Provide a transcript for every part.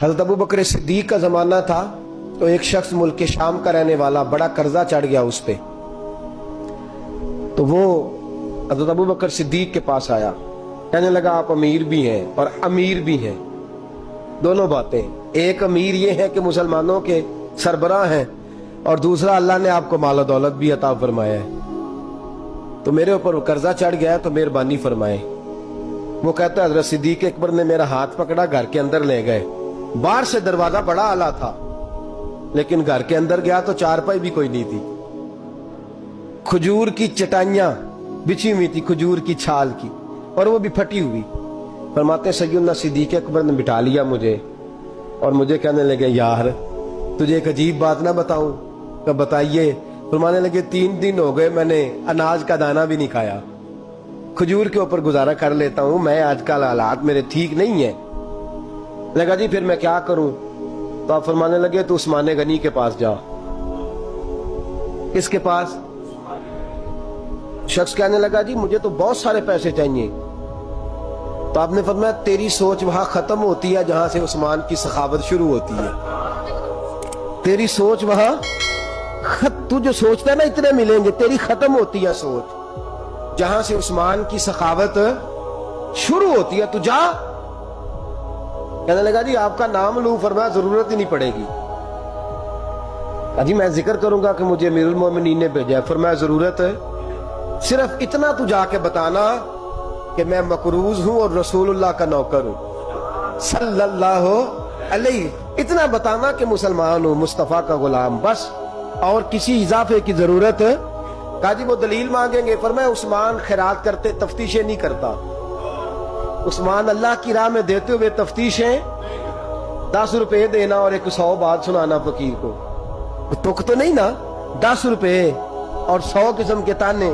हज़रत अबू बकर सिद्दीक का ज़माना था तो एक शख्स मुल्क के शाम का रहने वाला, बड़ा कर्जा चढ़ गया उस पे, तो वो हज़रत अबू बकर सिद्दीक के पास आया, कहने लगा आप अमीर भी हैं और अमीर भी हैं, दोनों बातें। एक अमीर ये है कि मुसलमानों के सरबराह हैं, और दूसरा अल्लाह ने आपको माल और दौलत भी अता फरमाया है, तो मेरे ऊपर कर्जा चढ़ गया है तो मेहरबानी फरमाए। वो कहता है हज़रत सिद्दीक अकबर ने मेरा हाथ पकड़ा, घर के अंदर ले गए। बाहर से दरवाजा बड़ा आला था, लेकिन घर के अंदर गया तो चारपाई भी कोई नहीं थी, खजूर की चटाइयां बिछी हुई थी, खजूर की छाल की, और वो भी फटी हुई। फरमाते सैयदना सिद्दीक अकबर ने बिठा लिया मुझे, और मुझे कहने लगे यार तुझे एक अजीब बात ना बताऊं? तो बताइए। फरमाने लगे 3 दिन हो गए मैंने अनाज का दाना भी नहीं खाया, खजूर के ऊपर गुजारा कर लेता हूं मैं, आजकल हालात मेरे ठीक नहीं है। लगा जी फिर मैं क्या करूं? तो आप फरमाने लगे तो उस्मान गनी के पास जा। किसके पास? शख्स कहने लगा जी मुझे तो बहुत सारे पैसे चाहिए। तो आपने फरमाया तेरी सोच वहां खत्म होती है जहां से उस्मान की सखावत शुरू होती है। तेरी सोच वहां तू जो सोचता है ना इतने मिलेंगे, तेरी खत्म होती है सोच जहां से उस्मान की सखावत शुरू होती है। तू जा। कहने लगा जी आपका नाम लूं? फरमाया जरूरत ही नहीं पड़ेगी। अजी मैं जिक्र करूंगा कि मुझे अमीरुल मोमिनीन ने भेजा है। फरमाया जरूरत है, सिर्फ इतना तू जाके बताना कि मैं मकरूज हूं और रसूलुल्लाह का नौकर हूं सल्लल्लाहु अलैहि, इतना बताना कि मुसलमान हूं, मुस्तफा का गुलाम, बस, और किसी इजाफे की जरूरत है। कहा जी वो दलील मांगेंगे। फरमाया उस्मान खैरात करते तफ्तीशें नहीं करता, उस्मान अल्लाह की राह में देते हुए तफ्तीशें 10 रुपए देना और 100 बात सुनाना फकीर को, तुक तो नहीं ना, 10 रुपए और 100 किस्म के ताने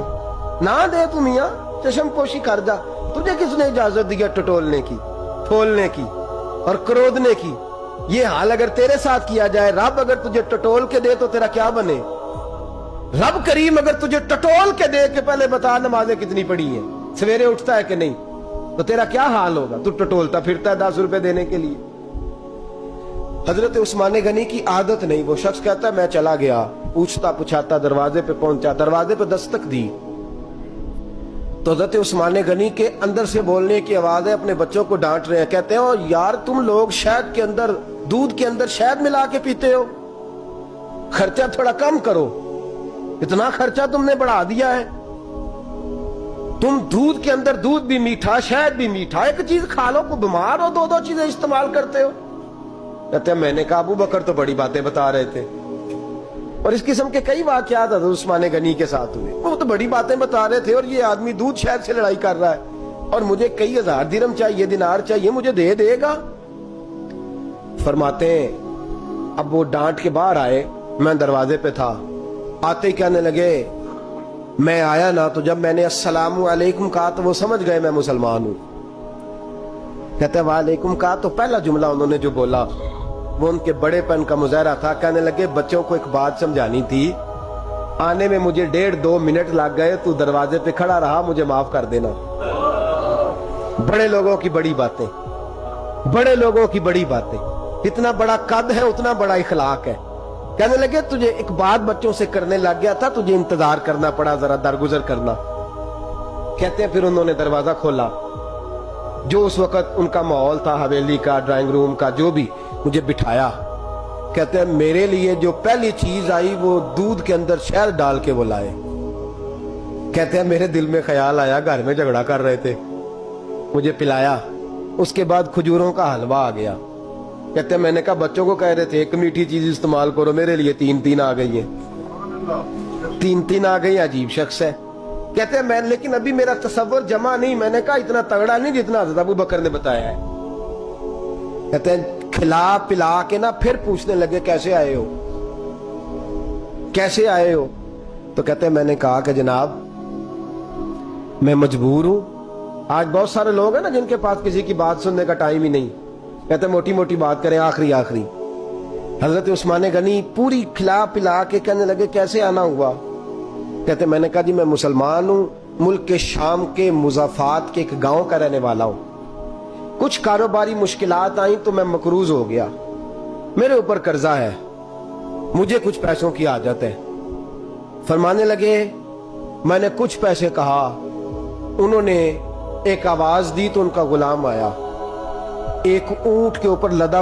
ना दे तू मियां, चश्म पोशी कर जा। तुझे किसने इजाजत दी टटोलने की, ठोलने की और क्रोधने की? ये हाल अगर तेरे साथ किया जाए, रब अगर तुझे टटोल के दे तो तेरा क्या बने? रब करीम अगर तुझे टटोल के दे के पहले बता नमाजें कितनी पड़ी हैं, सवेरे उठता है कि नहीं, तो तेरा क्या हाल होगा? तू टटोलता फिरता है 10 रुपए देने के लिए। हजरत उस्मान गनी की आदत नहीं। वो शख्स कहता है मैं चला गया, पूछता पुछाता दरवाजे पे पहुंचा, दरवाजे पे दस्तक दी तो हजरत उस्मान गनी के अंदर से बोलने की आवाज है, अपने बच्चों को डांट रहे हैं। कहते हैं ओ यार तुम लोग शहद के अंदर, दूध के अंदर शहद मिला के पीते हो, खर्चा थोड़ा कम करो, इतना खर्चा तुमने बढ़ा दिया है। तुम दूध के अंदर दूध भी मीठा, शहद भी मीठा, एक चीज खा लो, को बीमार हो, 2-2 चीजें इस्तेमाल करते हो। कहते हैं मैंने कहा अबू बकर तो बड़ी बातें बता रहे थे, और इस किस्म के कई वाकयात हज़रत उस्मान गनी के साथ हुए। वो तो बड़ी बातें बता रहे थे और ये आदमी दूध शहद से लड़ाई कर रहा है, और मुझे कई 1000 दिरहम चाहिए, दिनार चाहिए, मुझे दे देगा? फरमाते हैं अब वो डांट के बाहर आए, मैं दरवाजे पे था, आते ही कहने लगे मैं आया ना तो जब मैंने अस्सलामु अलैकुम कहा तो वो समझ गए मैं मुसलमान हूं। कहते वालेकुम कहा तो पहला जुमला उन्होंने जो बोला वो उनके बड़ेपन का मुजाहरा था। कहने लगे बच्चों को एक बात समझानी थी, आने में मुझे 1.5-2 मिनट लग गए, तू दरवाजे पे खड़ा रहा, मुझे माफ कर देना। बड़े लोगों की बड़ी बातें, बड़े लोगों की बड़ी बातें, इतना बड़ा कद है उतना बड़ा इखलाक है। कहने लगे तुझे एक बात बच्चों से करने लग गया था, तुझे इंतजार करना पड़ा, जरा दरगुजर करना। कहते हैं फिर उन्होंने दरवाजा खोला, जो उस वक्त उनका माहौल था हवेली का, ड्राइंग रूम का, जो भी, मुझे बिठाया। कहते हैं मेरे लिए जो पहली चीज आई वो दूध के अंदर शहद डाल के वो लाए। कहते हैं मेरे दिल में ख्याल आया घर में झगड़ा कर रहे थे, मुझे पिलाया, उसके बाद खजूरों का हलवा आ गया। कहते हैं मैंने कहा बच्चों को कह रहे थे एक मीठी चीज इस्तेमाल करो, मेरे लिए 3-3 आ गई है, 3-3 आ गई, अजीब शख्स है। कहते हैं मैं, लेकिन अभी मेरा तसव्वुर जमा नहीं, मैंने कहा इतना तगड़ा नहीं जितना हज़रत अबू बकर ने बताया है। कहते हैं खिला पिला के ना फिर पूछने लगे कैसे आए हो, कैसे आए हो? तो कहते हैं मैंने कहा कि जनाब मैं मजबूर हूं। आज बहुत सारे लोग हैं ना जिनके पास किसी की बात सुनने का टाइम ही नहीं, कहते मोटी मोटी बात करें, आखिरी आखिरी। हजरत उस्मान गनी पूरी खिला पिला के कहने लगे कैसे आना हुआ? कहते मैंने कहा जी मैं मुसलमान हूं, मुल्क के शाम के मुज़ाफात के एक गांव का रहने वाला हूं। کچھ کاروباری مشکلات آئیں تو میں مقروض ہو گیا، میرے اوپر قرضہ ہے، مجھے کچھ پیسوں کی حاجت ہے۔ فرمانے لگے میں نے کچھ پیسے کہا، انہوں نے ایک آواز دی تو ان کا غلام آیا، ایک اونٹ کے اوپر لدا